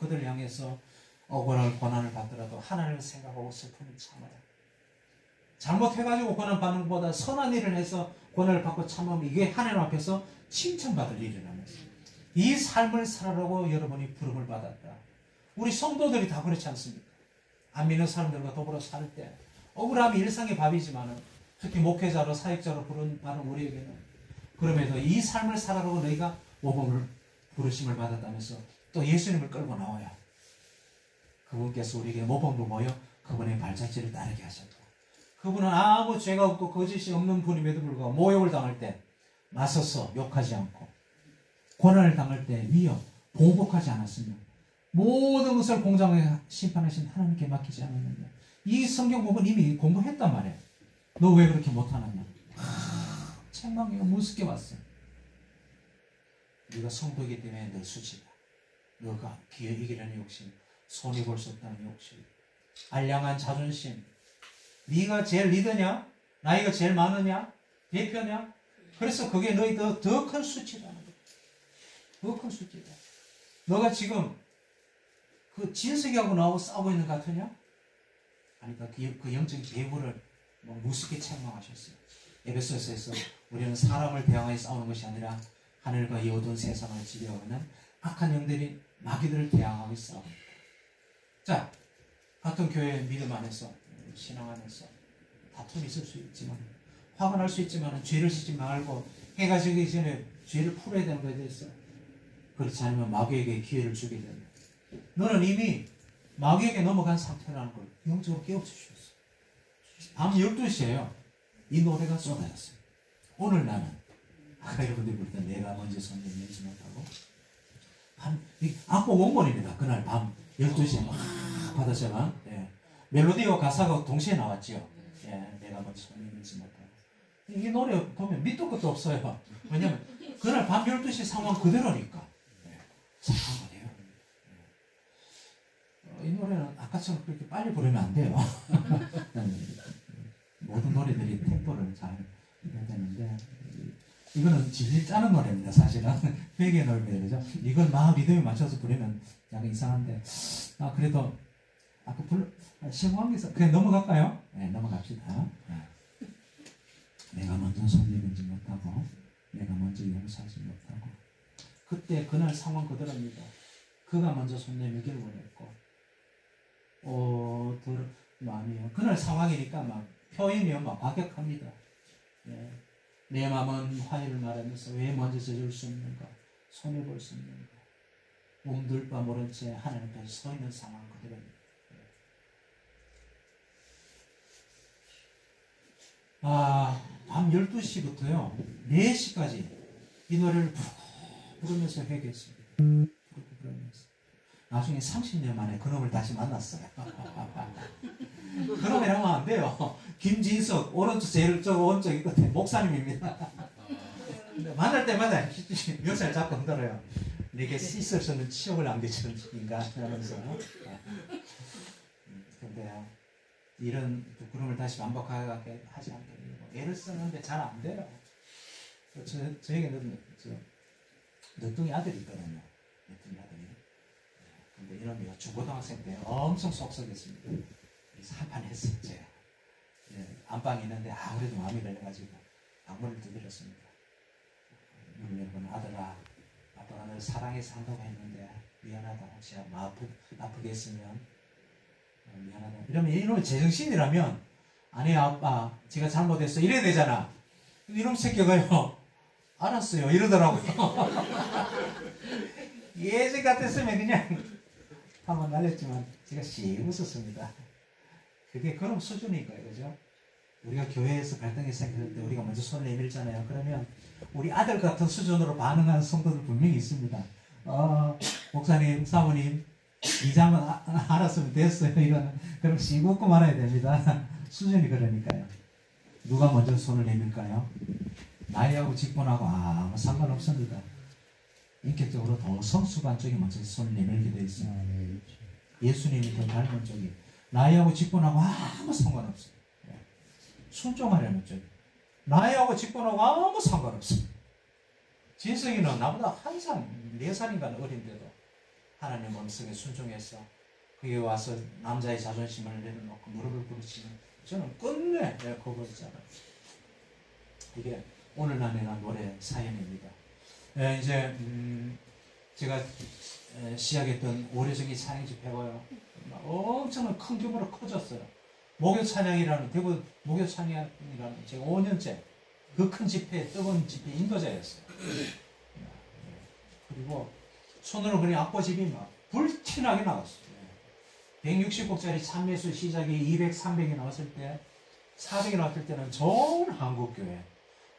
그들 향해서 억울한 고난을 받더라도 하나님을 생각하고 슬픔을 참아야. 잘못해가지고 고난 받는 것보다 선한 일을 해서 고난을 받고 참으면 이게 하나님 앞에서 칭찬받을 일이라면서. 이 삶을 살아라고 여러분이 부름을 받았다. 우리 성도들이 다 그렇지 않습니까? 안 믿는 사람들과 더불어 살 때 억울함이 일상의 밥이지만 특히 목회자로 사역자로 받은 우리에게는 그럼에도 이 삶을 살아라고 너희가 모범을 부르심을 받았다면서 또 예수님을 끌고 나와야 그분께서 우리에게 모범으로 모여 그분의 발자취를 따르게 하셨고, 그분은 아무 죄가 없고 거짓이 없는 분임에도 불구하고 모욕을 당할 때 맞서서 욕하지 않고, 고난을 당할 때 위협, 보복하지 않았으며, 모든 것을 공정하게 심판하신 하나님께 맡기지 않았느냐. 이 성경 부분 이미 공부했단 말이에요. 너 왜 그렇게 못하느냐. 책망이 무섭게 왔어요. 네가 성도이기 때문에 너 수치다. 너가 기회 이기려는 욕심, 손이 볼 수 없다는 욕심, 알량한 자존심, 네가 제일 리더냐? 나이가 제일 많으냐? 대표냐? 그래서 그게 너희 더 큰 수치라는 거야. 더 큰 수치다. 너가 지금 그 진석이하고 나하고 싸우고 있는 것 같으냐? 아니, 그 영적인 배후를 무섭게 책망하셨어요. 에베소서에서 우리는 사람을 대항하여 싸우는 것이 아니라 하늘과 이 어두운 세상을 지배하고 있는 악한 영들이 마귀들을 대항하고 싸웁니다. 자, 같은 교회 믿음 안에서, 신앙 안에서 다툼이 있을 수 있지만, 화가 날 수 있지만 죄를 짓지 말고 해가 지기 전에 죄를 풀어야 되는 것에 대해서, 그렇지 않으면 마귀에게 기회를 주게 됩니다. 너는 이미 마귀에게 넘어간 상태라는 걸 영적으로 깨우쳐주셨어. 밤 12시에요. 이 노래가 쏟아졌어요. 오늘 나는, 아까 여러분들이 부를 때 내가 먼저 손을 내지 못하고, 악보 원본입니다. 그날 밤 12시에 막 받았지만, 예. 멜로디와 가사가 동시에 나왔죠. 예. 내가 먼저 손을 내지 못하고. 이 노래 보면 밑도 끝도 없어요. 왜냐면 그날 밤 12시 상황 그대로니까. 예. 상황 그대로. 이 노래는 아까처럼 그렇게 빨리 부르면 안 돼요. 모든 노래들이 템포를 잘 해야 되는데, 이거는 질질 짜는 노래입니다. 사실은 회개 노래입니다. 그죠? 이걸 막 리듬에 맞춰서 부르면 약간 이상한데, 그래도 아까 시험관계에서 그냥 넘어갈까요? 네, 넘어갑시다. 네. 내가 먼저 손 내밀지 못하고, 내가 먼저 용서하지 못하고, 그때 그날 상황 그대로입니다. 그가 먼저 손 내밀기를 원했고, 아니에요. 그날 상황이니까 막 표현이 막 과격합니다. 네. 내 마음은 화해를 말하면서 왜 먼저 져줄 수 없는가? 손해볼 수 없는가? 몸둘 바 모른 채 하나님 앞에 서 있는 상황 그대로입니다. 밤 12시부터요 4시까지 이 노래를 부르면서 회개했습니다. 부르면서 나중에 30년 만에 그놈을 다시 만났어요. 그놈이랑 하면 안 돼요. 김진석 오른쪽 제일 오른쪽 끝에 목사님입니다. 근데 만날 때마다 멱살 잡고 흔들어요. 내게 있을 수 없는 치욕을 남겨주는 인간 하면서. 근데 이런 부끄러움을 다시 반복하게 하지 않게 애를 쓰는데 잘 안 돼요. 저에게는 늦둥이 아들이 있거든요. 늦둥이 아들이. 근데 이놈이 중고등학생 때 엄청 속썩였습니다. 그래서 한판 했어요. 제가. 안방에 있는데 그래도 마음이 걸려가지고 방문을 두드렸습니다. 문을 열고 아들아, 아빠가 널 사랑해서 한다고 했는데 미안하다. 혹시 마음 아프게 했으면 미안하다. 이러면 이놈의 제정신이라면 아니야 아빠 제가 잘못했어 이래야 되잖아. 근데 이놈 새끼가요 알았어요 이러더라고요. 예전 같았으면 그냥 한번 날렸지만 제가 씩 웃었습니다. 그게 그런 수준인 거예요. 그죠? 우리가 교회에서 갈등이 생길 때 우리가 먼저 손을 내밀잖아요. 그러면 우리 아들 같은 수준으로 반응하는 성도들 분명히 있습니다. 목사님, 사모님 이 장은 알았으면 됐어요. 이거는 그럼 씩 웃고 말아야 됩니다. 수준이 그러니까요. 누가 먼저 손을 내밀까요? 나이하고 직분하고 아무 상관없습니다. 인격적으로 더 성숙한 쪽이 먼저 손을 내밀게 되어 있어요. 예수님이 더 닮은 쪽이 나이하고 직분하고 아무 상관없어요. 순종하려는 쪽. 나이하고 직분하고 아무 상관없어요. 진석이는 나보다 항상 4살인가 어린데도 하나님의 음성에 순종해서 그게 와서 남자의 자존심을 내려놓고 무릎을 꿇으시면 저는 끝내 거부했잖아요. 이게 오늘 날 내가 노래 사연입니다. 이제 제가 시작했던 오래전에 찬양 집회가요 엄청난 큰 규모로 커졌어요. 목요 찬양이라는 대구 목요 찬양이라는 제가 5년째 그 큰 집회 뜨거운 집회 인도자였어요. 그리고 손으로 그냥 악보집이 막 불티나게 나왔어요. 160곡짜리 참매수 시작이 200, 300이 나왔을 때 400이 나왔을 때는 전 한국교회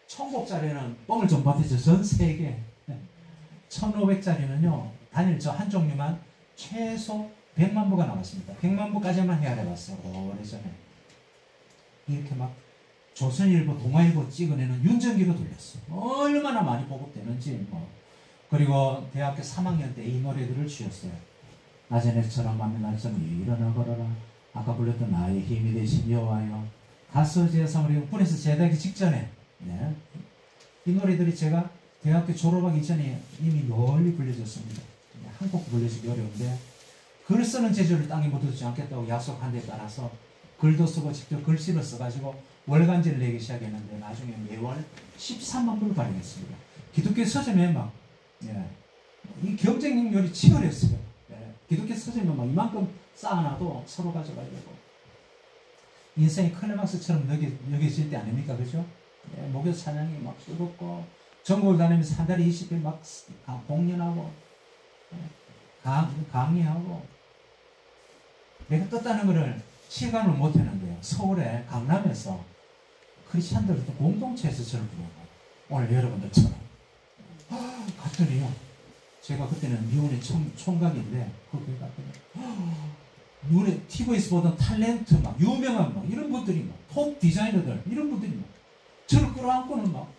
1000곡짜리는 뻥을 좀 버티죠. 전 세계 1500짜리는요 단일 저 한 종류만 최소 100만 부가 나왔습니다. 100만 부까지만 헤아려봤어요. 오래전에 이렇게 막 조선일보, 동아일보 찍어내는 윤정기로 돌렸어요. 얼마나 많이 보급되는지 뭐. 그리고 대학교 3학년 때 이 노래들을 주었어요. 낮의 햇처럼 맘의 날짜면 일어나 걸어라. 아까 불렀던 나의 힘이 되신 여호와여. 가서 제사를 육분에서 제대하기 직전에 네. 이 노래들이 제가 대학교 졸업하기 전에 이미 널리 불려졌습니다. 한국 불려주기 어려운데 글 쓰는 재주를 땅에 묻어두지 않겠다고 약속한 데 따라서 글도 쓰고 직접 글씨를 써가지고 월간지를 내기 시작했는데 나중에 매월 13만 부를 발행했습니다. 기독교 서점에 막 이 경쟁률이 치열했어요. 기독교 서점에 막 이만큼 쌓아놔도 서로 가져가려고 인생이 클라이막스처럼 여겨질 때 아닙니까? 그죠? 목요 찬양이 막 뜨겁고 전국을 다니면서 한 달에 20일 막 공연하고 강의하고 내가 떴다는 것을 실감을 못했는데요. 서울의 강남에서 크리스찬들도 공동체에서 저를 부르고 오늘 여러분들처럼 갔더니요. 제가 그때는 미혼의 총각인데 거기 갔더니 눈에 TV에서 보던 탤런트 막 유명한 막 이런 분들이 막 톱 디자이너들 이런 분들이 막 저를 끌어안고는 막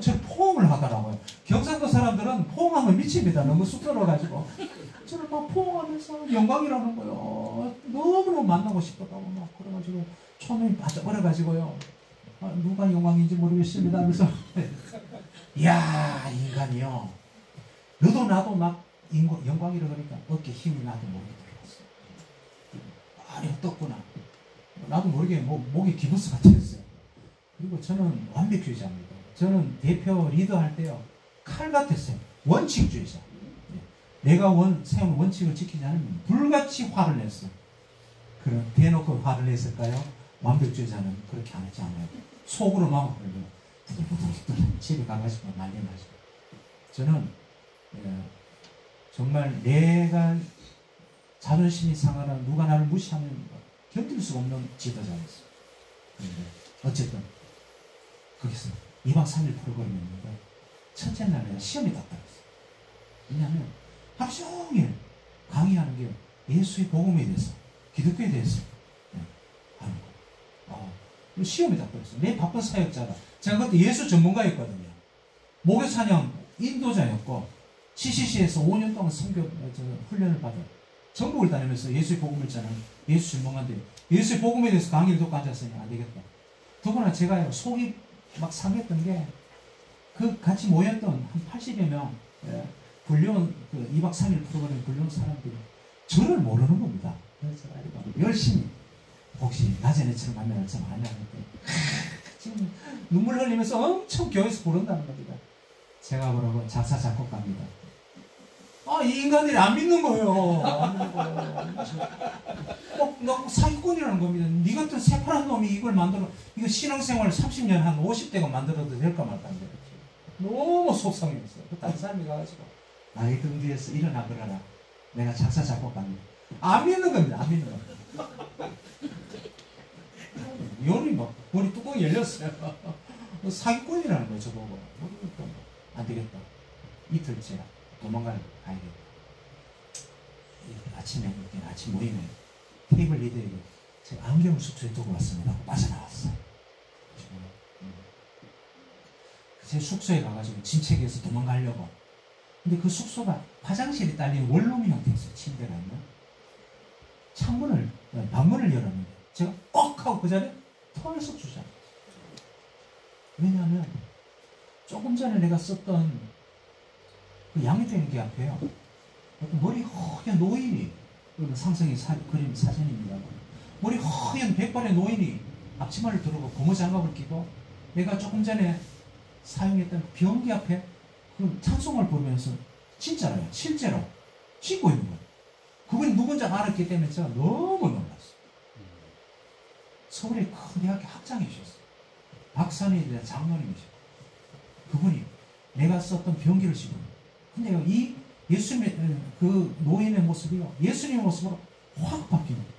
저를 포옹을 하더라고요. 경상도 사람들은 포옹하면 미칩니다. 너무 쑥스러워가지고 저를 막 포옹하면서 영광이라는 거요. 너무너무 만나고 싶었다고 막 그래가지고 처음에 빠져버려가지고요. 누가 영광인지 모르겠습니다 하면서 이야 인간이요. 너도 나도 막 영광이라 그러니까 어깨 힘이 나도 모르게 들어갔어. 아니 떴구나. 나도 모르게 목이 기부스 같았어요. 그리고 저는 완벽주의자입니다. 저는 대표 리더할 때요 칼 같았어요. 원칙주의자. 내가 세운 원칙을 지키지 않으면 불같이 화를 냈어요. 그럼 대놓고 화를 냈을까요? 완벽주의자는 그렇게 안 하지 않아요. 속으로 막 부들부들 집에 가가지고 난리 나죠. 저는 정말 내가 자존심이 상하나 누가 나를 무시하면 견딜 수 없는 지도자였어요. 그런데 어쨌든 거기서 2박 3일 프로그램이었는데 첫째 날 내가 시험이 딱 떨어졌어요. 왜냐하면 하루 종일 강의하는 게 예수의 복음에 대해서 기독교에 대해서 하는 거예요. 시험이 딱 떨어졌어요. 내 바쁜 사역자가 제가 그때 예수 전문가였거든요. 목요 찬양 인도자였고 CCC에서 5년 동안 선교 훈련을 받아 전국을 다니면서 예수의 복음을 전하는 예수 전문가인데 예수의 복음에 대해서 강의를 듣고 앉았으니 안 되겠다. 더구나 제가 속이 막 상했던 게 그 같이 모였던 한 80여 명 불려온 그 2박 3일 프로그램 불려온 사람들이 저를 모르는 겁니다. 그래서 열심히 혹시 낮에 내처럼 하면 참 아냐 했더니 지금 눈물 흘리면서 엄청 교회에서 부른다는 겁니다. 제가 뭐라고 작사 작곡가입니다. 이 인간들이 안 믿는 거예요. 안 믿는 거예요. 나 사기꾼이라는 겁니다. 니 같은 새파란 놈이 이걸 만들어 이거 신앙생활 30년 한 50대가 만들어도 될까 말까 안 돼요. 너무 속상했어요. 그 다른 사람이 가가지고 나의 등 뒤에서 일어나 그러라. 내가 작사 작곡가입니다. 안 믿는 겁니다. 안 믿는 겁니다. 열이 막 머리 뚜껑이 열렸어요. 사기꾼이라는 거예요. 저보고 안 되겠다. 이틀째 도망가야 되겠다. 아침에 아침 모임에 테이블 리더에게 제가 안경을 숙소에 두고 왔습니다. 빠져나왔어요. 제 숙소에 가가지고 짐책에서 도망가려고. 근데 그 숙소가 화장실이 딸린 원룸 형태였어요. 침대가 있는. 방문을 열었는데 제가 꼭 하고 그 자리에 털썩 주저앉았어요. 왜냐하면 조금 전에 내가 썼던 그 양육대행기 앞에요. 머리 허연 노인이, 이건 상성의 그림 사진입니다. 머리 허연 백발의 노인이 앞치마를 두르고 고무장갑을 끼고 내가 조금 전에 사용했던 변기 앞에 그 찬송을 부르면서 진짜로요, 실제로 씻고 있는 거예요. 그분이 누군지 알았기 때문에 제가 너무 놀랐어요. 서울의 큰 대학교 학장이셨어요. 박사님에 대한 장로님이셨어요. 그분이 내가 썼던 변기를 씻고, 근데 이 예수님의 그 노인의 모습이요, 예수님의 모습으로 확 바뀌는 거예요.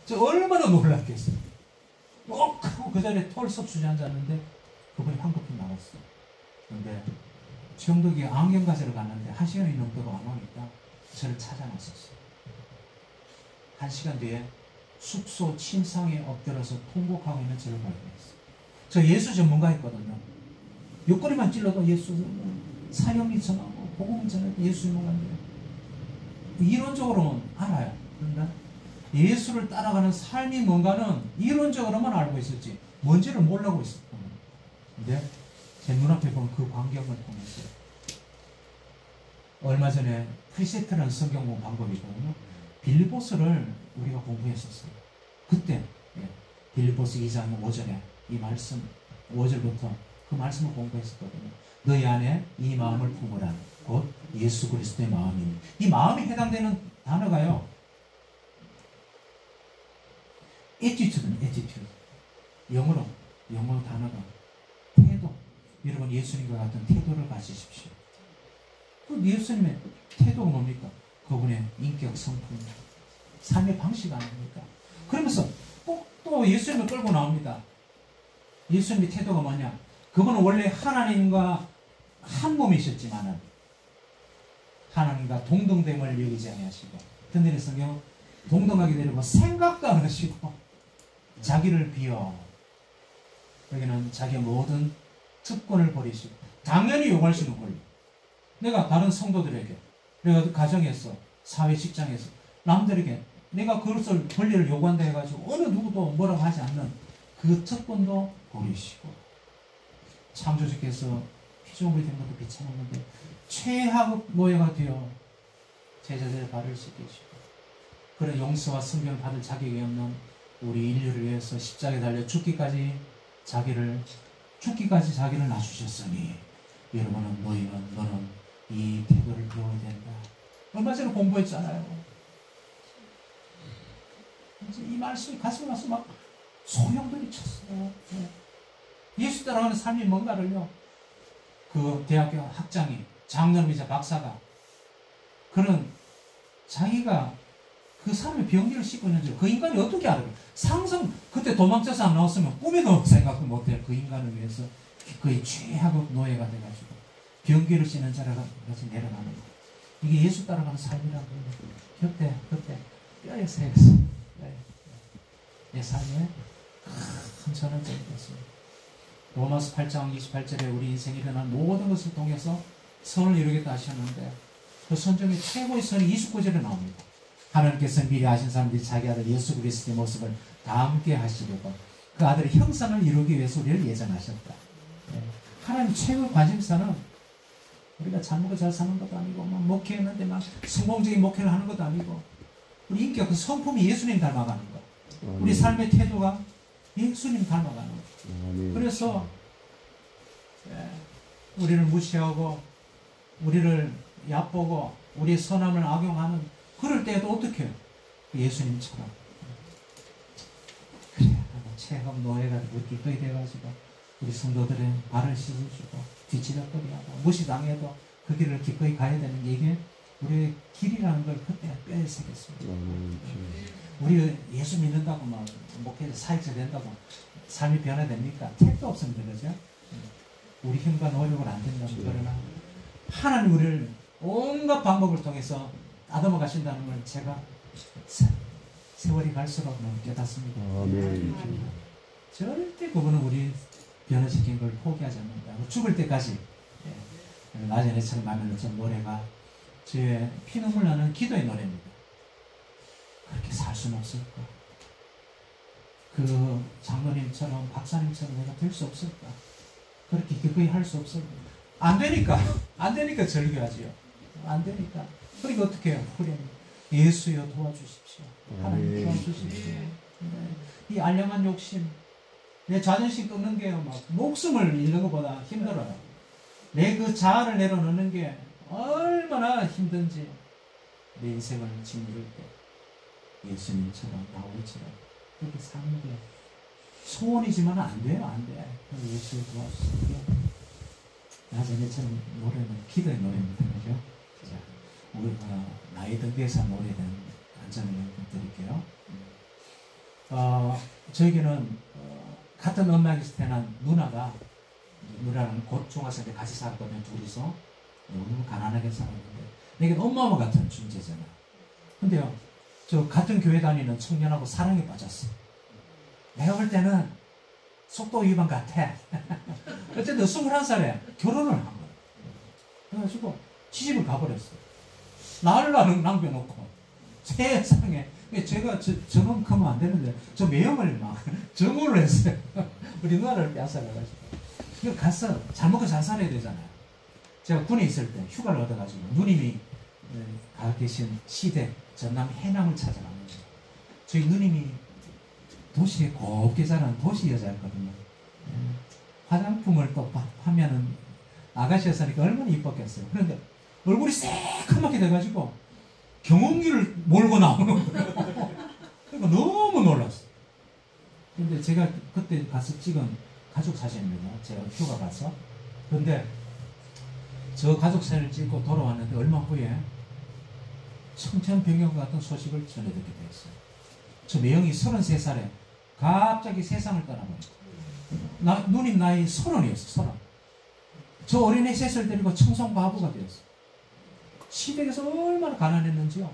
저 얼마나 놀랐겠어요. 꼭 하고 그 자리에 털썩 주저앉았는데 그분이 황급히 나갔어요. 그런데 정덕이 안경 가지러 갔는데 1시간이 넘도록 안 오니까 저를 찾아 나섰어요. 1시간 뒤에 숙소 침상에 엎드려서 통곡하고 있는 저를 발견했어요. 저 예수 전문가였거든요. 옆구리만 찔러도 예수 사형이 전하고 복음을 전하고 예수 전문가인데 이론적으로는 알아요. 그런데 예수를 따라가는 삶이 뭔가는 이론적으로만 알고 있었지 뭔지를 모르고 있었던 거예요. 근데 제 눈앞에 본 그 광경을 통해서 얼마 전에 프리세트라는 성경 공부 방법이거든요. 빌립보서를 우리가 공부했었어요. 그때 빌립보서 2장 5절에 이 말씀 5절부터 그 말씀을 공부했었거든요. 너희 안에 이 마음을 품으라. 곧 예수 그리스도의 마음이니. 이 마음에 해당되는 단어가요, attitude. 영어로 단어가 태도. 여러분 예수님과 같은 태도를 가지십시오. 그 예수님의 태도가 뭡니까? 그분의 인격 성품, 삶의 방식 아닙니까? 그러면서 꼭 또 예수님을 끌고 나옵니다. 예수님의 태도가 뭐냐? 그분은 원래 하나님과 한 몸이셨지만은 하나님과 동등됨을 여기지 아니하시고, 든든히 성경 동등하게 되려고 생각도 안 하시고 자기를 비워, 여기는 자기의 모든 특권을 버리시고, 당연히 요구할 수 있는 권리, 내가 다른 성도들에게, 내가 가정에서, 사회 직장에서 남들에게 내가 그것을 권리를 요구한다 해가지고 어느 누구도 뭐라고 하지 않는 그 특권도 버리시고, 창조주께서 피조물이 된 것도 비참했는데 최하급 노예가 되어 제자들의 발을 씻기시고, 그런 용서와 성경을 받을 자격이 없는 우리 인류를 위해서 십자가에 달려 죽기까지 자기를 낮추셨으니 여러분은 너는 이 태도를 배워야 된다. 얼마 전에 공부했잖아요. 이 말씀이 가슴에 와서 막 소용돌이 쳤어요. 예수 따라가는 삶이 뭔가를요, 그 대학교 학장이, 장로님이자 박사가, 그는 자기가 그 사람의 병기를 씻고 있는지 그 인간이 어떻게 알아요? 그때 도망쳐서 안 나왔으면 꿈에도 생각도 못해요. 그 인간을 위해서 거의 최하급 노예가 돼가지고 병기를 씻는 자를 같이 내려가는 거. 이게 예수 따라가는 삶이라고. 그때 뼈에 새겼어요. 내 삶에 큰 전환점이 됐습니다. 로마서 8장 28절에 우리 인생에 일어난 모든 것을 통해서 선을 이루겠다 하셨는데, 그 선정의 최고의 선이 29절에 나옵니다. 하나님께서 미리 아신 사람들이 자기 아들 예수 그리스도의 모습을 다 함께 하시려고 그 아들의 형상을 이루기 위해서 우리를 예정하셨다. 하나님 최고의 관심사는 우리가 잘 먹고 잘 사는 것도 아니고, 막 목회했는데 막 성공적인 목회를 하는 것도 아니고, 우리 인격 그 성품이 예수님 닮아가는 것, 우리 삶의 태도가 예수님 닮아가는 것. 그래서 우리를 무시하고 우리를 얕보고 우리의 선함을 악용하는 그럴 때에도 어떻게 해요? 예수님처럼 그래, 체험 노예가 기꺼이 돼가지고 우리 성도들의 발을 씻어주고 뒤치다거리하고 무시당해도 그 길을 기꺼이 가야 되는 게 이게 우리의 길이라는 걸 그때 뼈에 새겼습니다. 우리 예수 믿는다고 막 목회에서 사역자 된다고 삶이 변화됩니까? 택도 없습니다. 그죠? 우리 힘과 노력을 안 된다면. 그러나 하나님 우리를 온갖 방법을 통해서 다듬어 가신다는 걸 제가 세월이 갈수록 너무 깨닫습니다. 절대 그분은 우리 변화시킨 걸 포기하지 않는다. 죽을 때까지. 낮에 내처럼 가면 저 노래가 제 피눈물 나는 기도의 노래입니다. 그렇게 살 수는 없을까? 그 장로님처럼 박사님처럼 내가 될 수 없을까? 그렇게 기꺼이 할 수 없을까? 안 되니까 절규하지요. 안 되니까 그러니까 어떻게 해요? 그래, 예수여 도와주십시오. 하나님 도와주십시오. 이 알량한 욕심, 내 자존심 끊는 게 막 목숨을 잃는 것보다 힘들어요. 내 그 자아를 내려놓는 게 얼마나 힘든지. 내 인생을 짓누를 때 예수님처럼 나오처럼 그렇게 사는 게 소원이지만 안 돼요. 안 돼. 예수 도와주세요. 나중에처럼 노래는 기도의 노래입니다. 그죠? 자, 우리가 나이 든대에서 노래는 간단하게 드릴게요. 저에게는 같은 음악에서 태어난 누나랑 곧 중학생 때 같이 살았거든요. 둘이서 너무 가난하게 살았는데 내게 엄마 같은 존재잖아. 근데요, 저 같은 교회 다니는 청년하고 사랑에 빠졌어. 내가 볼 때는 속도 위반 같아. 어쨌든 21살에 결혼을 한 거야. 그래가지고 시집을 가버렸어. 나를 남겨놓고 세상에. 제가 저놈 크면 안 되는데 저 매형을 막 정오를 했어요. 우리 누나를 빼앗아가지고. 가서 잘 먹고 잘 살아야 되잖아요. 제가 군에 있을 때 휴가를 얻어가지고 누님이 가 계신 시댁 전남 해남을 찾아갑니다. 저희 누님이 도시에 곱게 자란 도시 여자였거든요. 화장품을 또 하면은 아가씨였으니까 얼마나 이뻤겠어요. 그런데 얼굴이 새까맣게 돼가지고 경운기를 몰고 나오는 거예요. 그러니까 너무 놀랐어요. 근데 제가 그때 가서 찍은 가족 사진입니다. 제가 휴가 가서. 근데 저 가족 사진을 찍고 돌아왔는데 얼마 후에 청천벽력 같은 소식을 전해 듣게 되었어요. 저 매형이 33살에 갑자기 세상을 떠나버렸어요. 누님 나이 30이었어요. 30. 저 어린애 셋을 데리고 청송바보가 되었어요. 시댁에서 얼마나 가난했는지요.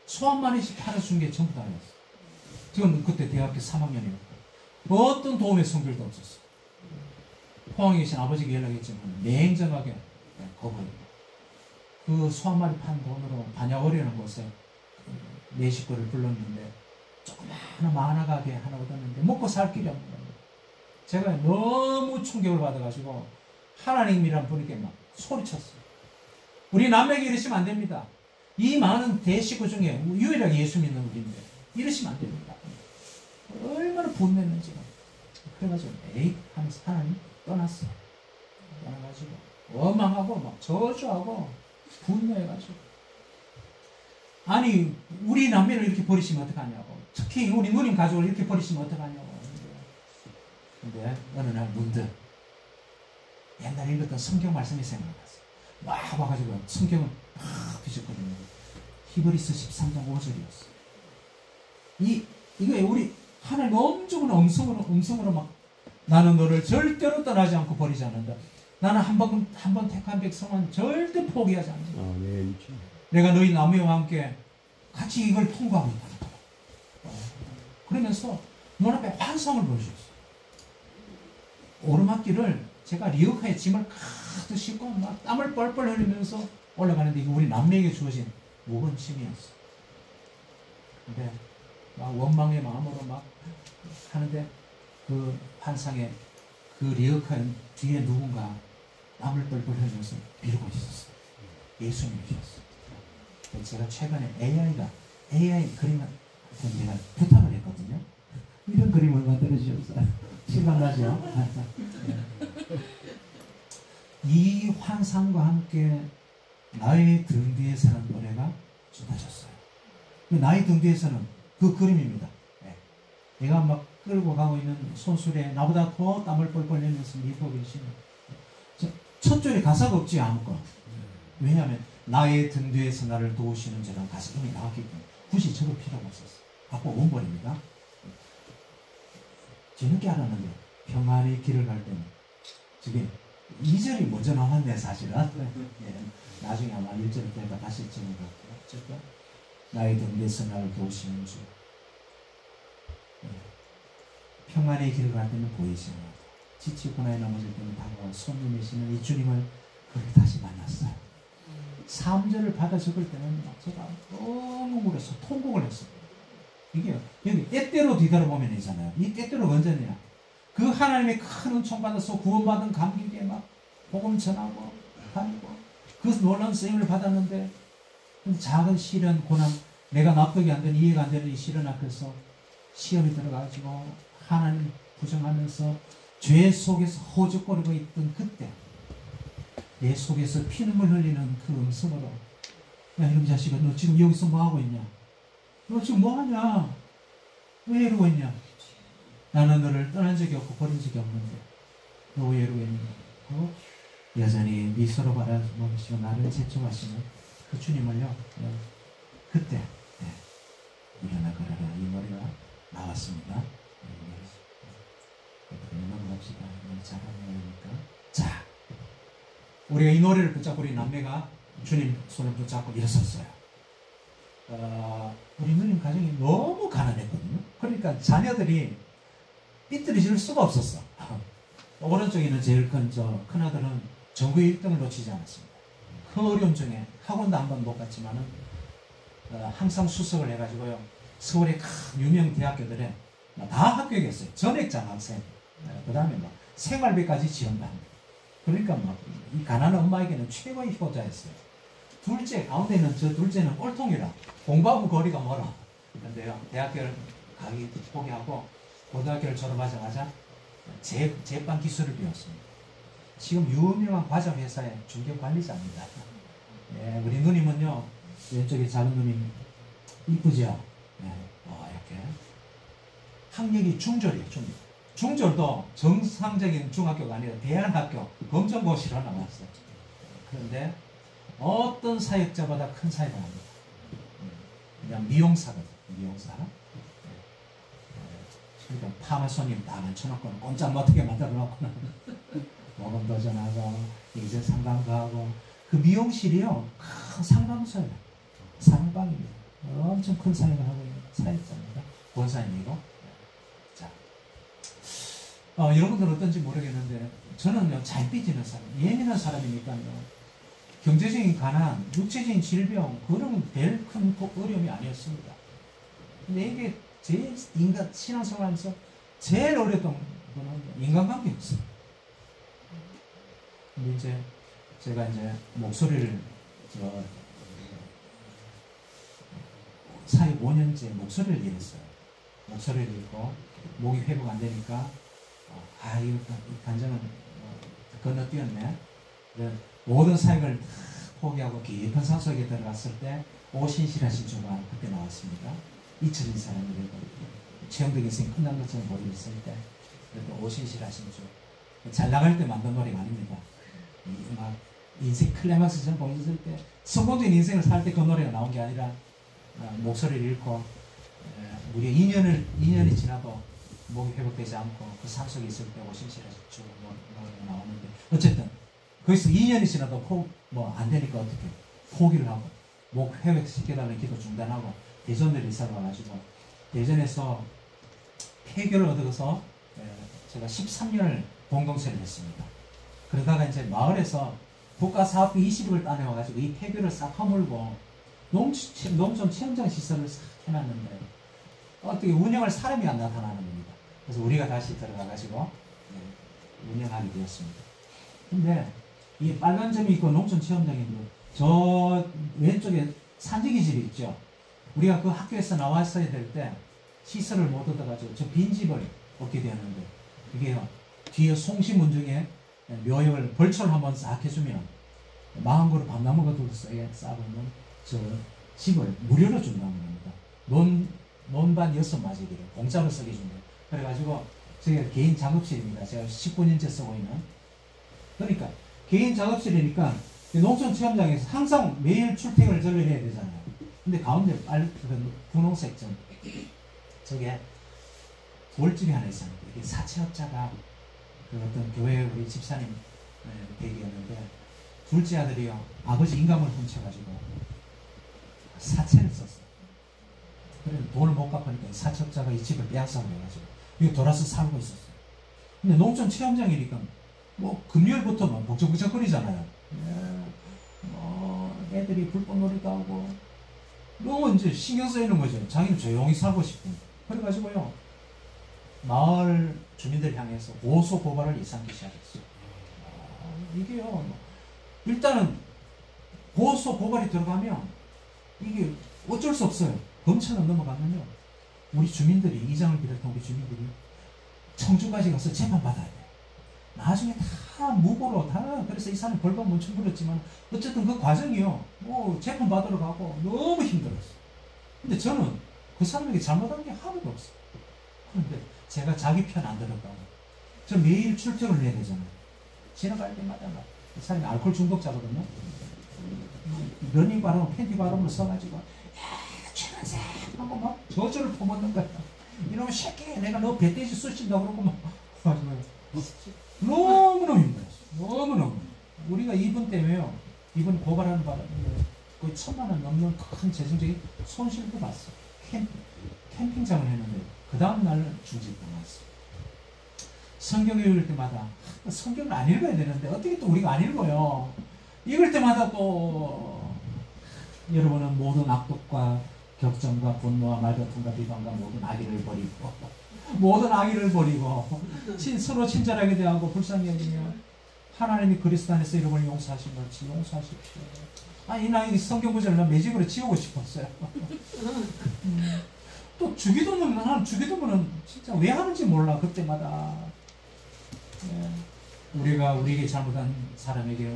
소 한 마리씩 팔아준 게 전부 다였어요. 지금 그때 대학교 3학년이었고 어떤 도움의 손길도 없었어요. 포항에 계신 아버지에게 연락했지만 냉정하게 거부했고 그 소 한 마리 판 돈으로 반야월이라는 곳에 네 식구를 불렀는데 조그마한 만화가게 하나 얻었는데 먹고 살 길이 없는 거예요. 제가 너무 충격을 받아가지고 하나님이란 분에게 막 소리쳤어요. 우리 남에게 이러시면 안 됩니다. 이 많은 대식구 중에 유일하게 예수 믿는 우리인데 이러시면 안 됩니다. 얼마나 분노했는지. 그래가지고 에이 하면서 하나님 떠났어요. 떠나가지고 원망하고 막 저주하고 분노해가지고 아니 우리 남매를 이렇게 버리시면 어떡하냐고. 특히 우리 누님 가족을 이렇게 버리시면 어떡하냐고. 근데 어느 날 문득 옛날에 읽었던 성경 말씀이 생각났어요. 막 와가지고 성경을 막 뒤졌거든요. 히브리서 13장 5절이었어요. 이거 우리 하나님 엄청난 음성으로 막 나는 너를 절대로 떠나지 않고 버리지 않는다. 나는 한 번 택한 백성은 절대 포기하지 않는다. 네. 내가 너희 남매와 함께 같이 이걸 통과하고 있다. 그러면서 눈앞에 환상을 보여주셨어요. 오르막길을 제가 리어카에 짐을 가득 싣고 막 땀을 뻘뻘 흘리면서 올라가는데 이게 우리 남매에게 주어진 무거운 짐이었어. 근데 막 원망의 마음으로 막 하는데 그 환상에 그 리어카 뒤에 누군가 땀을 뻘뻘 흘리면서 밀고 있었어요. 예수님이셨어요. 제가 최근에 AI 그림한테 내가 부탁을 했거든요. 이런 그림을 만들어 주셨어요. 실감나죠? 이 환상과 함께 나의 등 뒤에서는 노래가 쏟아졌어요. 나의 등 뒤에서는 그 그림입니다. 내가 막 끌고 가고 있는 손수레 나보다 더 땀을 뻘뻘 흘리면서 밀고 계시는 첫 줄에 가사가 없지 않고 왜냐하면 나의 등 뒤에서 나를 도우시는 저런 가사 이미 나왔기 때문에 굳이 적을 필요가 없었어요. 갖고 원본입니다. 뒤늦게 알았는데 평안의 길을 갈 때는 저게 2절이 먼저 나왔네 사실은. 나중에 아마 1절을 때가 다시 적은 것 같아요. 어쨌든 나의 등 뒤에서 나를 도우시는 주 평안의 길을 갈 때는 보이지 않아도 지치고 나에 넘어질 때는 다가와 손 내미시는 이 주님을 그렇게 다시 만났어요. 3절을 받아 적을 때는 제가 너무 울었어. 통곡을 했어요. 이게 여기 때때로 뒤돌아보면 있잖아요. 이 때때로가 언제냐. 그 하나님의 큰 은총 받아서 구원받은 감격에 막 복음 전하고 다니고 그 놀라운 쓰임을 받았는데 근데 작은 시련, 고난, 내가 납득이 안 되는, 이해가 안 되는 이 시련 앞에서 시험이 들어가지고 하나님 부정하면서 죄 속에서 허죽거리고 있던 그때 내 속에서 피눈물 흘리는 그 음성으로, 야 이놈 자식아, 너 지금 여기서 뭐하고 있냐? 너 지금 뭐하냐? 왜 이러고 있냐? 나는 너를 떠난 적이 없고 버린 적이 없는데 너 왜 이러고 있냐? 여전히 미소로 바라보시고 나를 제쳐하시는 그 주님을요, 그때 일어나 걸어라 이 노래가 나왔습니다. 넘어갑시다. 잘하는 노래니까. 자, 우리가 이 노래를 붙잡고 우리 남매가 주님 손을 붙잡고 일어섰어요. 우리 누님 가정이 너무 가난했거든요. 그러니까 자녀들이 삐뚤어질 수가 없었어. 오른쪽에 있는 제일 큰 큰아들은 전교 1등을 놓치지 않았습니다. 그 어려움 중에 학원도 한 번 못 갔지만은 항상 수석을 해가지고요, 서울의 큰 유명 대학교들에 다 합격했어요. 전액 장학생. 그 다음에 막 생활비까지 지원도 합니다. 그러니까 막 이 가난한 엄마에게는 최고의 효자였어요. 둘째, 가운데 있는 저 둘째는 꼴통이라 공부하고 거리가 멀어. 그런데요, 대학교를 가기 포기하고 고등학교를 졸업하자마자 제빵 기술을 배웠습니다. 지금 유명한 과자 회사의 중견 관리자입니다. 네, 우리 누님은요, 왼쪽에 작은 누님 이쁘죠? 네, 이렇게 학력이 중졸이에요. 중졸도 정상적인 중학교가 아니라 대안학교 검정고시로 나왔어요. 그런데 어떤 사역자보다 큰 사역을 합니다. 그냥 미용사거든요. 미용사. 그러니까 파마 손님 다 앉혀놓고는 꼼짝 못하게 만들어놓고는 모금 도전하고 이제 상담도 하고, 그 미용실이요 큰 상담소예요. 상방입니다. 엄청 큰 사역을 하고 있는 사역자입니다. 권사님이고. 자, 여러분들은 어떤지 모르겠는데 저는요, 잘 삐지는 사람, 예민한 사람이니까요, 경제적인 가난, 육체적인 질병, 그런 별 큰 어려움이 아니었습니다. 근데 이게 제일 신앙생활하면서 제일 어려웠던 거는 인간관계였어요. 근데 이제 제가 목소리를 사회 5년째 목소리를 잃었어요. 목소리를 잃고 목이 회복 안 되니까 이 간증은 건너뛰었네. 모든 사역을 다 포기하고 깊은 산속에 들어갔을 때 오신실하신 주가 그때 나왔습니다. 잊혀진 사람들에게 체험적 인생이 끝난 것처럼 보였을 때 그래도 오신실하신 주, 잘 나갈 때 만든 노래가 아닙니다. 막 인생 클라이막스처럼 보였을 때 성공적인 인생을 살 때 그 노래가 나온 게 아니라 목소리를 잃고 우리가 2년이 지나도 목이 회복되지 않고 그 산속에 있을 때 오신실하신 주 노래가 나오는데, 어쨌든 거기서 2년이 지나도 안 되니까 어떻게 포기를 하고 목 회복시켜달라는 기도 중단하고 대전으로 이사를 와가지고 대전에서 폐교를 얻어서 제가 13년을 공동체를 했습니다. 그러다가 이제 마을에서 국가사업비 20억을 따내와가지고 이 폐교를 싹 허물고 농촌 체험장 시설을 싹 해놨는데 어떻게 운영할 사람이 안 나타나는 겁니다. 그래서 우리가 다시 들어가가지고 운영하게 되었습니다. 근데 이 빨간 점이 있고 농촌 체험장인데 저 왼쪽에 산지기 집이 있죠. 우리가 그 학교에서 나왔어야 될 때 시설을 못 얻어가지고 저 빈집을 얻게 되었는데, 이게요, 뒤에 송시문중에 묘역을 벌초를 한번 싹 해주면 망한 거로 밤나무가 둘러싸게 쌓아놓는 저 집을 무료로 준다는 겁니다. 논반 6마지기를 공짜로 쓰게 준대요. 그래가지고 저희가 개인 작업실입니다. 제가 19년째 쓰고 있는. 그러니까 개인 작업실이니까 농촌 체험장에서 항상 매일 출퇴근을 절로 해야 되잖아요. 근데 가운데 분홍색 저게 돌집이 하나 있었는데, 이게 사채업자가 그 어떤 교회 우리 집사님 댁이었는데, 둘째 아들이요, 아버지 인감을 훔쳐가지고 사채를 썼어요. 그래서 돈을 못 갚으니까 사채업자가 이 집을 빼앗아고 해가지고 이거 돌아서 살고 있었어요. 근데 농촌 체험장이니까 금요일부터 복적복적거리잖아요. 애들이 불법 놀이도 하고 너무 이제 신경 쓰이는 거죠. 자기는 조용히 살고 싶고. 그래가지고요, 마을 주민들 향해서 고소 고발을 일삼기 시작했어요. 이게요, 일단은 고소 고발이 들어가면 이게 어쩔 수 없어요. 검찰로 넘어가면요. 우리 주민들이, 이장을 비롯한 우리 주민들이 청주까지 가서 재판받아야 돼요. 나중에 다 무고로 다, 그래서 이 사람이 벌금 엄청 물었지만 어쨌든 그 과정이요. 뭐 재판받으러 가고 너무 힘들었어요. 근데 저는 그 사람에게 잘못한 게 하나도 없어요. 그런데 제가 자기 편 안 들었다고. 저 매일 출퇴근을 해야 되잖아요. 지나갈 때마다 막, 이 사람이 알코올 중독자거든요. 러닝 바람, 팬티 바람으로 써가지고, 야, 최강사! 하고 막 저주를 퍼붓는 거야. 이놈의 새끼, 내가 너 배돼지 쑤신다 그러고 막, 너무너무 힘들었어. 너무너무. 우리가 이분 때문에요. 이분 고발하는 바람에 거의 1,000만 원 넘는 큰 재정적인 손실도 봤어. 캠핑장을 했는데, 그 다음날 중지당했어. 성경 읽을 때마다 성경을 안 읽어야 되는데 어떻게 또 우리가 안 읽어요. 읽을 때마다 또 여러분은 모든 악독과 격정과 분노와 말다툼과 비방과 모든 악의를 버리고 모든 악의를 버리고 서로 친절하게 대하고 불쌍히 여기며 하나님이 그리스도 안에서 여러분을 용서하신 같이 용서하십시오. 이 나이 성경 구절을 난 매직으로 지우고 싶었어요. 또 주기도문은, 나는 주기도문은 진짜 왜 하는지 몰라. 그때마다 우리가 우리에게 잘못한 사람에게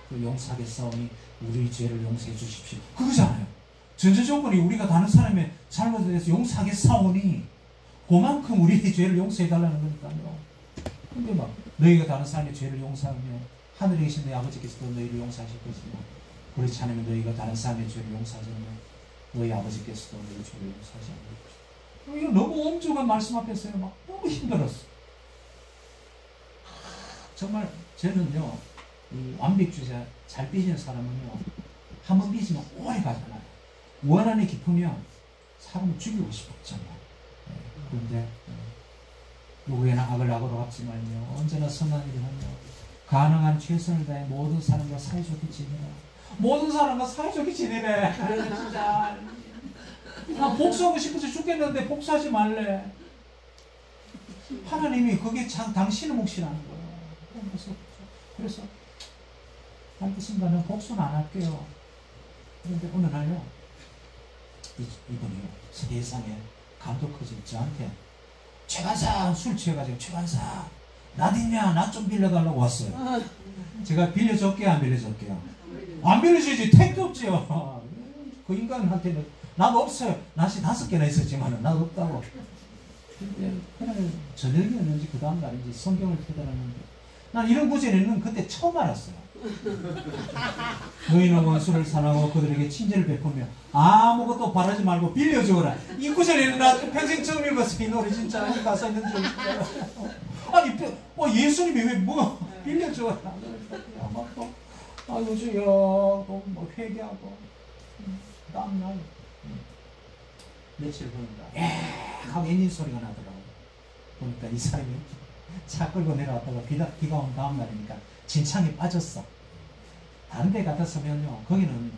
그 용서하겠사오니 우리 죄를 용서해 주십시오. 그거잖아요. 전제 조건이 우리가 다른 사람의 잘못에 대해서 용서하겠사오니 그만큼 우리의 죄를 용서해 달라는 거니까요. 근데 막 너희가 다른 사람의 죄를 용서하면 하늘에 계신 내 아버지께서도 너희를 용서하실 것이고 그렇지 않으면 너희가 다른 사람의 죄를 용서하지 않으면 너희 아버지께서도 너희 죄를 용서하지 않을 것이다. 이거 너무 엄중한 말씀 앞에서요. 막 너무 힘들었어. 정말 저는요, 이 완벽주의자 잘 삐지는 사람은요, 한번 삐지면 오래 가잖아요. 원한이 깊으면 사람을 죽이고 싶어, 정말. 그런데 누구에나 악을 악으로 갚지만요, 언제나 선한 일을 하며 가능한 최선을 다해 모든 사람과 사이좋게 지내라. 모든 사람과 사이좋게 지내래. 진짜. 나 복수하고 싶어서 죽겠는데 복수하지 말래. 하나님이 그게 당신의 몫이라는 거예요. 그래서 한 순간은 복수는 안 할게요. 그런데 어느 날요, 이분이요, 세상에 감독하지 저한테 최간사 술 취해가지고 최간사 나 있냐 나 좀 빌려달라고 왔어요. 제가 빌려줄게요 안 빌려줄게요? 안 빌려주지. 택도 없지요. 그 인간한테는 나도 없어요. 낫이 5개나 있었지만 나도 없다고. 근데 그날 저녁이었는지 그 다음날인지 성경을 펴달았는데 난 이런 구절에는 그때 처음 알았어요. 너희는 원수를 사랑하고 그들에게 친절을 베푸며 아무것도 바라지 말고 빌려주어라. 이 구절에는 나 평생 처음 읽었어. 이 노래 진짜 이 가사 있는 줄 아니 예수님이 왜 뭐 빌려주어라. 막 또 아이고 주여 뭐 회개하고 다음날 며칠 보니까 하고 엔진 소리가 나더라고요. 보니까 이 사람이 차 끌고 내려왔다가 비가 온 다음 날이니까 진창에 빠졌어. 다른 데 같았으면요, 거기는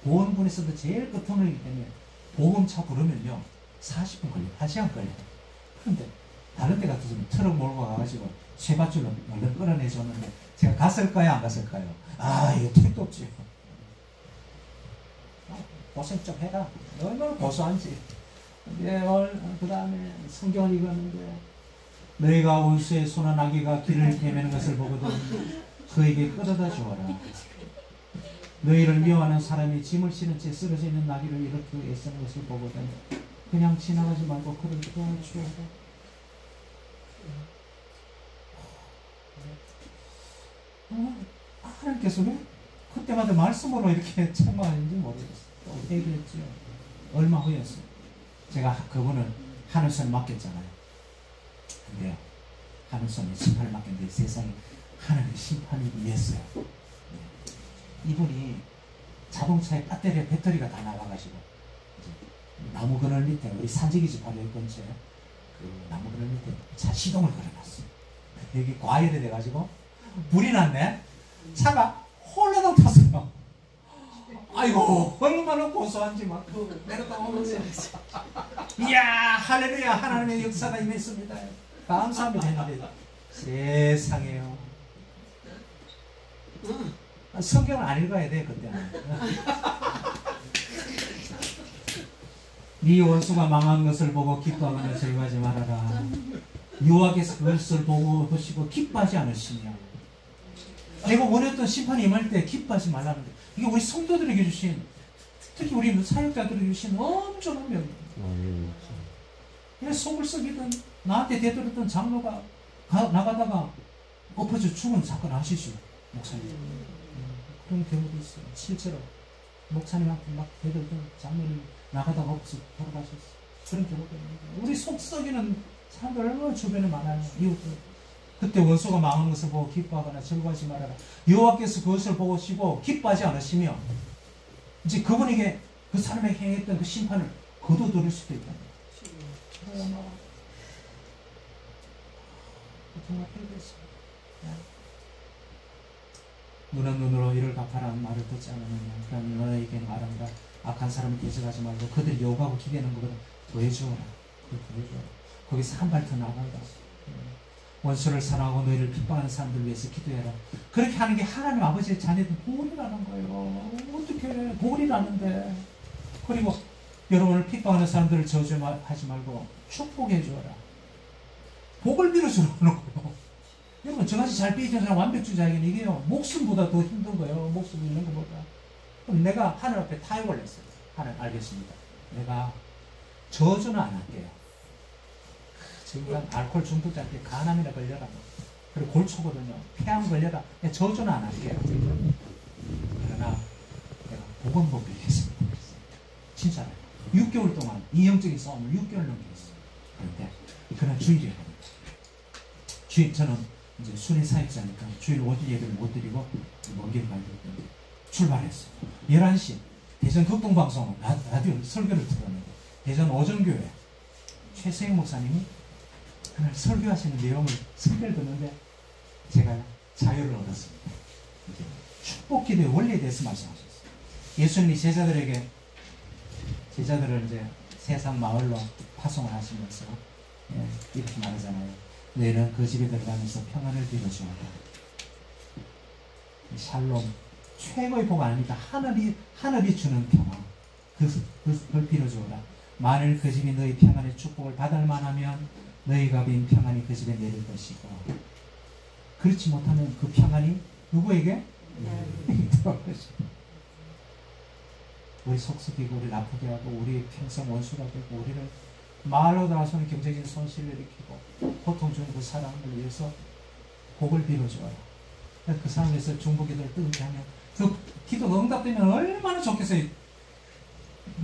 보험군에서도 제일 끝터널이기 때문에 보험차 부르면요 40분 걸려요. 1시간 걸려요. 그런데 다른 데 같았으면 트럭 몰고 가가지고 쇠밧줄로 얼른 끌어내줬는데 제가 갔을까요 안 갔을까요? 이거 택도 없지. 고생 좀 해라. 얼마나 고소한지. 그 다음에 성경을 읽었는데 너희가 원수의 손한 아기가 길을 헤매는 것을 보거든 그에게 끌어다 주어라. 너희를 미워하는 사람이 짐을 실은 채 쓰러져 있는 나귀를 이렇게 애쓰는 것을 보거든 그냥 지나가지 말고 그를 도와주어라. 하나님께서 왜 그때마다 말씀으로 이렇게 책망하는지 모르겠어요. 또 얘기했죠. 얼마 후였어요. 제가 그분을 하늘선 맡겼잖아요. 근데요, 하늘선에 심판을 맡겼는데 세상에 하늘의 심판이 임했어요. 이분이 자동차에 배터리가 다 나가가지고 나무 그늘 밑에 우리 산지기지 바로 여기 근처에 그 나무 그늘 밑에 차 시동을 걸어놨어요. 여기 과열이 돼가지고 불이 났네. 차가 홀라당 탔어요. 아이고 얼마나 고소한지 막 내려다보면서 이야 할렐루야 하나님의 역사가 임했습니다. 감사합니다 했는데 세상에요. 성경을 안 읽어야 돼 그때는. 네 원수가 망한 것을 보고 기뻐하거나 즐거워하지 말아라. 여호와께서 그것을 보고 보시고 기뻐하지 않으시며 내가 원했던 심판이 임할 때 기뻐하지 말라는 거예요. 이게 우리 성도들에게 주신, 특히 우리 사역자들에게 주신 엄청난 명예입니다. 속을 썩이던 나한테 대들었던 장로가 나가다가 엎어져 죽은 사건 아시죠? 목사님. 그런 경우도 있어요. 실제로 목사님한테 막 대들던 장로님 나가다가 엎어져 돌아가셨어요. 그런 경우도 있습니다. 우리 속 썩이는 사람들 얼마나 주변에 많아요. 이웃들. 그때 원수가 망한 것을 보고 기뻐하거나 즐거워하지 말아라. 여호와께서 그것을 보시고 기뻐하지 않으시며 이제 그분에게 그 사람에게 행했던 그 심판을 거둬들일 수도 있다. 정말 힘들었습니다. 눈은 눈으로 이를 갚아라는 말을 듣지 않았느냐. 그러면 너에게 말한다. 악한 사람을 대적하지 말고 그들이 요구하고 기대는 것보다 더해주어라. 더해주어라. 거기서 한 발 더 나간다. 원수를 사랑하고 너희를 핍박하는 사람들 위해서 기도해라. 그렇게 하는 게 하나님 아버지의 자녀들 복이라는 거예요. 어떻게 해? 복이라는데. 그리고 여러분을 핍박하는 사람들을 저주하지 말고 축복해 주어라. 복을 빌어주라는 거예요. 여러분 저같이 잘 삐진 사람 완벽주의자에게는 이게요. 목숨보다 더 힘든 거예요. 목숨 잃는 것보다. 그럼 내가 하늘 앞에 타협을 했어요. 하늘 알겠습니다. 내가 저주는 안 할게요. 지금 알코올 중독자한테 간암이나 걸려라. 그리고 골초거든요. 폐암 걸려라. 저주는 안 할게요. 그러나 내가 복은 못 빌겠습니다. 진짜로. 6개월 동안 이 영적인 싸움을 6개월 넘게 했어요. 그런데 그날 주일이에요. 주일 저는 이제 순위 사역자니까 주일 5일 예배를 못 드리고 먼 길 가야 되거든요. 출발했어요. 11시 대전 극동방송 라디오 설교를 들었는데 대전 오전교회 최세영 목사님이 그날 설교하시는 내용을 설교를 듣는데 제가 자유를 얻었습니다. 축복기도의 원리에 대해서 말씀하셨어요. 예수님이 제자들을 이제 세상 마을로 파송을 하시면서 이렇게 말하잖아요. 너희는 그 집에 들어가면서 평안을 빌어주어라. 샬롬, 최고의 복 아닙니까? 하늘이 주는 평안. 그걸 빌어주어라. 만일 그 집이 너희 평안의 축복을 받을 만하면 너희가 빈 평안이 그 집에 내릴 것이고, 그렇지 못하면 그 평안이 누구에게? 들어갈 것이고. 우리 속썩이고 우리 나쁘게 하고 우리 평생 원수가 되고 우리를 말로 나서는 경제적인 손실을 일으키고 고통 주는 그 사람을 위해서 복을 빌어주어라. 그 사람을 위해서 중보기도를 뜨겁게 하면 그 기도가 응답되면 얼마나 좋겠어요.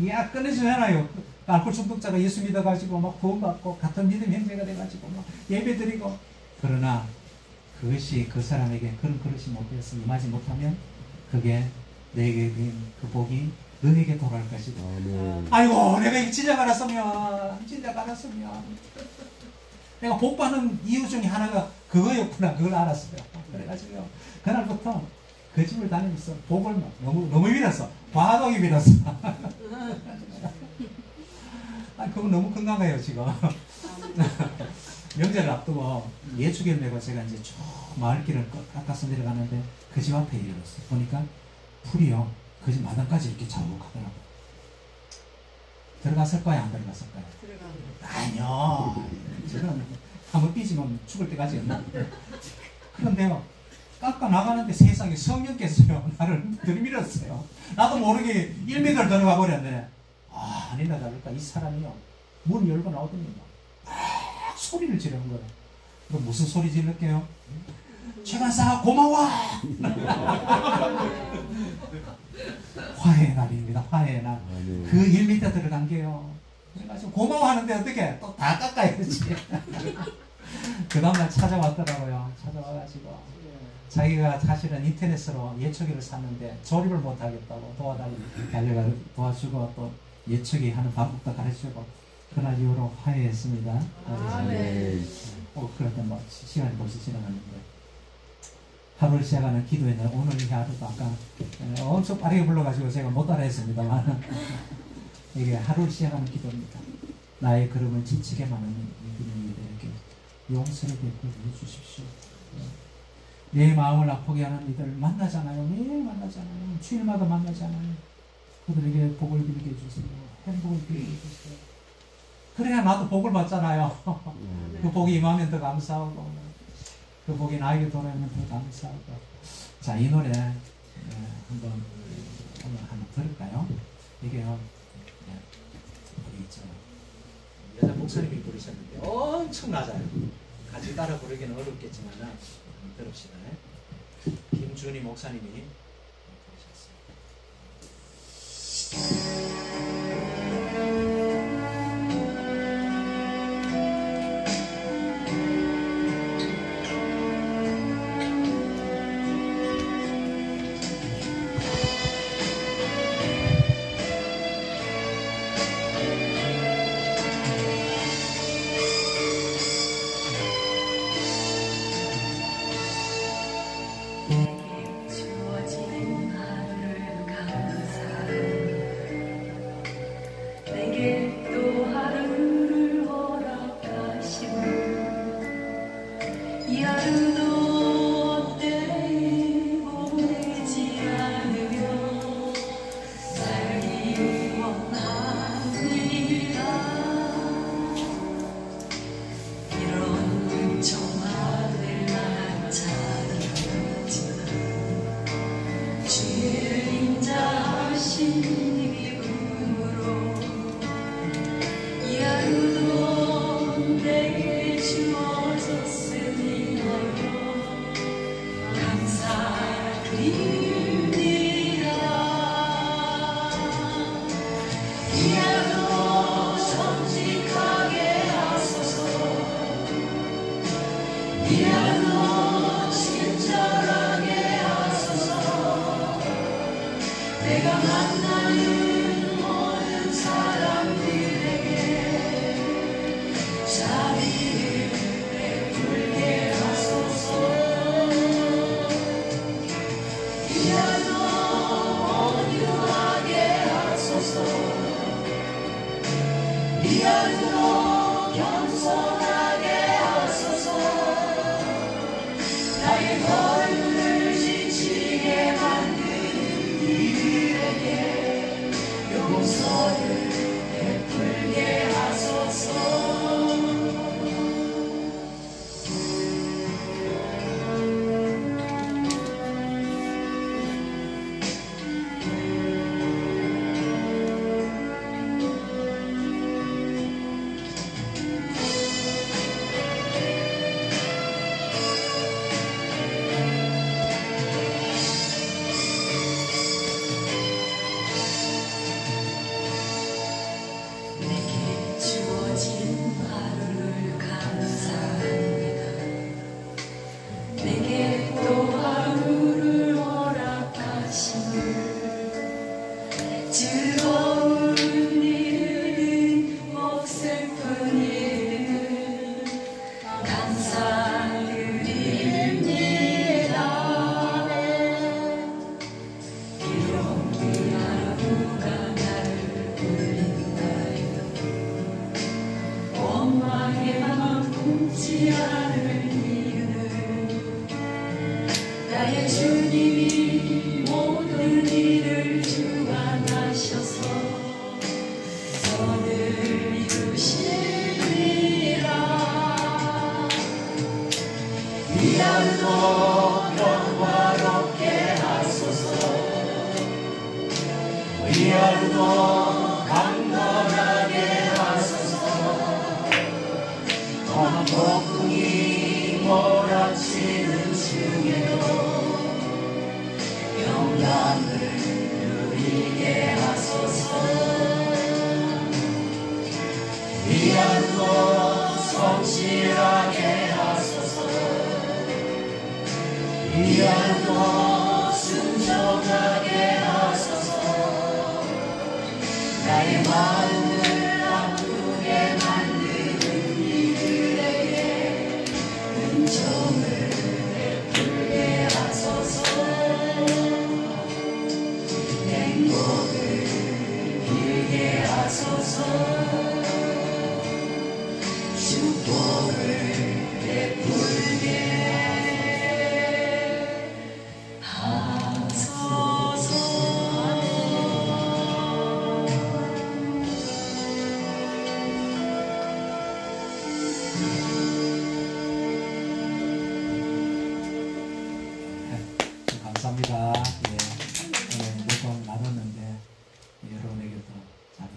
야 끝내주잖아요. 알코올 중독자가 예수 믿어가지고 막 구원받고 같은 믿음 형제가 돼가지고 막 예배드리고. 그러나 그것이 그 사람에게 그런 그릇이 못해서 임하지 못하면 그게 내게 빈 그 복이 너에게 돌아갈 것이다. 아이고 내가 이거 진작 알았으면 내가 복 받는 이유 중에 하나가 그거였구나. 그걸 알았어요. 그래가지고 그날부터 그 집을 다니면서 복을 너무 빌었어. 과도하게 빌었어. 그거 너무 건강해요 지금. 명절을 앞두고 예축일 내고 제가 이제 쭉 마을길을 깎아서 내려가는데 그 집 앞에 이르렀어요. 보니까 풀이요 그 집 마당까지 이렇게 자욱하더라고. 들어갔을까요? 안 들어갔을까요? 아니요. 저는 한번 삐지면 죽을 때까지 했는데. 그런데요 깎아 나가는데 세상에 성령께서요 나를 들이밀었어요. 나도 모르게 1m를 들어가 버렸네. 아니나 다를까 이 사람이요 문 열고 나오더니 막 소리를 지르는 거예요. 그럼 무슨 소리 지를게요? 최간사 고마워. 화해의 날입니다. 화해의 날. 그 1m 들어간 게요. 그래가지고 고마워하는데 어떻게 또 다 깎아야지. 그 다음날 찾아왔더라고요. 찾아와가지고 자기가 사실은 인터넷으로 예초기를 샀는데 조립을 못하겠다고 도와주고 또 예초기 하는 방법도 가르쳐주고 그날 이후로 화해했습니다. 그런데 뭐 시간이 벌써 지나갔는데 하루를 시작하는 기도의 날 오늘 이 하루도 아까 엄청 빠르게 불러가지고 제가 못 따라했습니다만 이게 하루를 시작하는 기도입니다. 나의 걸음을 지치게 만드는 이들에게 용서를 베풀어 주십시오. 내 마음을 아프게 하는 이들 만나잖아요. 매일 만나잖아요. 주일마다 만나잖아요. 그들에게 복을 빌게 해주세요. 행복을 빌어주세요. 그래야 나도 복을 받잖아요. 그 복이 임하면 더 감사하고, 그 복이 나에게 돌아오면 더 감사하고. 자, 이 노래 한번 오늘 한번 들을까요? 이게요, 우리 여자 목사님이 부르셨는데 엄청 낮아요. 같이 따라 부르기는 어렵겠지만 한번 들읍시다. 김준희 목사님이 부르셨어요.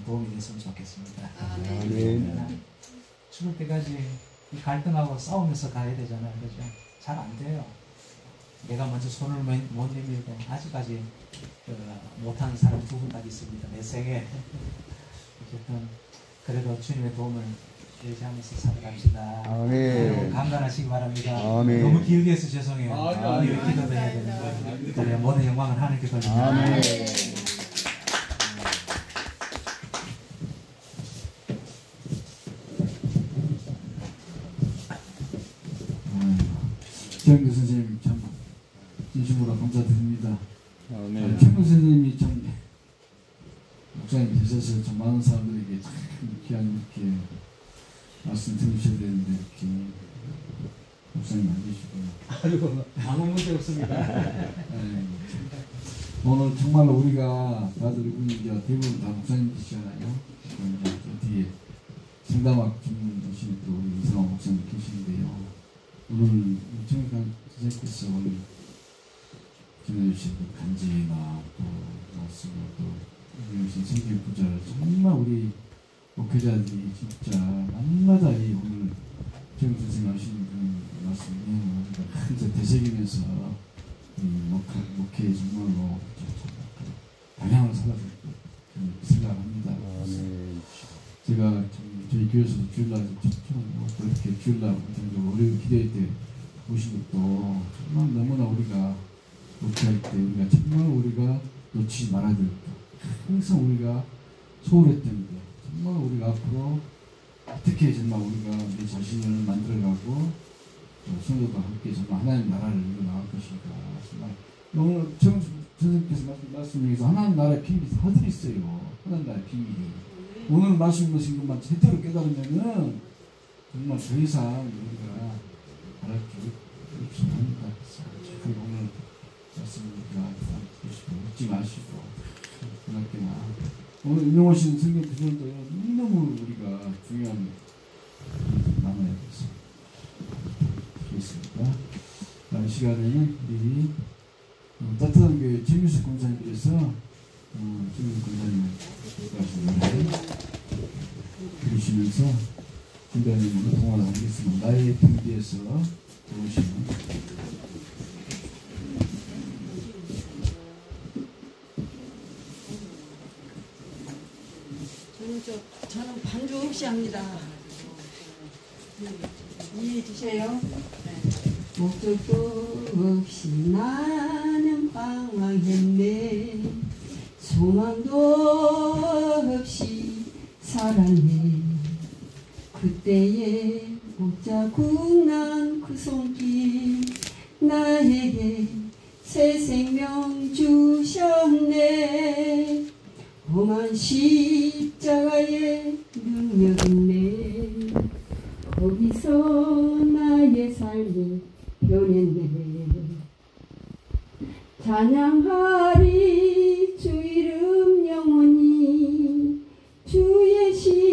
도움이 됐으면 좋겠습니다. 아멘. 죽을 때까지 이 갈등하고 싸우면서 가야 되잖아요. 그죠? 잘 안 돼요. 내가 먼저 손을 못 내밀고 아직까지 못하는 사람 두 분 딱 있습니다. 내 생에. 어쨌든 그래도 주님의 도움을 의지하면서 살아갑시다. 아멘. 강건하시기 바랍니다. 아멘. 너무 길게 해서 죄송해요. 이렇게 기도도 해야 되는데 그래, 모든 영광은 하나님께 돌립니다. 아멘. 최영규 선생님 참 진심으로 감사드립니다. 아멘. 최영규 선생님이 참 목사님 되셔서 참 많은 사람들에게 참 귀한 이렇게 말씀 들으셔야 되는데 이렇게 목사님 안 계시고요. 아무 문제 없습니다. 오늘 정말 우리가 다들 이제 대부분 다 목사님이시잖아요. 이제 저 뒤에 상담학 전문이신 또 우리 이상호 목사님 계시는데요. 오늘 정말 선생님께서 오늘 전해주신 간지나 또 말씀을 또 우리 성경 구절을 정말 우리 목회자들이 진짜 날마다 이 오늘 최영 선생님 하시는 그런 말씀 내용을 우리가 항상 되새기면서 목회 정말로 방향을 살아서 생각합니다. 제가 저희 교회에서도 주일날 그렇게 주일날 월요일 기도회 때 보신 것도 정말 너무나 우리가 목회할 때 우리가 정말 우리가 놓치지 말아야 될 것, 항상 우리가 소홀했던 것, 정말 우리가 앞으로 어떻게 정말 우리가 우리 자신을 만들어가고 성도가 함께 정말 하나님 나라를 이루어나갈 것인가. 정말 오늘 정 선생님께서 말씀 중에서 하나님 나라의 비밀이 다들 있어요. 하나님 나라의 비밀이. 오늘 말씀하신 것만 제대로 깨달으면은 정말 더 이상 우리가 바랄 게 없습니다. 참 오늘 말씀을 들으시고 웃지 마시고 그날께나 오늘 인용하신 성경 구절도 너무너무 우리가 중요한 나눠야 되겠습니다. 이 시간에는 우리 따뜻한 교회 최민수 권사님께서 최민수 권사님을 부르시면서 준비하는 동화를 하겠습니다. 나의 등뒤에서 들어오시면 저는 반주 없이 합니다. 이해해 주세요. 목적도 없이 나는 방황했네. 소망도 없이 살았네. 그때에 못자국 난 그 손길 나에게 새 생명 주셨네. 험한 십자가의 능력 있네. 거기서 나의 삶이 변했네. 찬양하리 주 이름 영원히 주의 시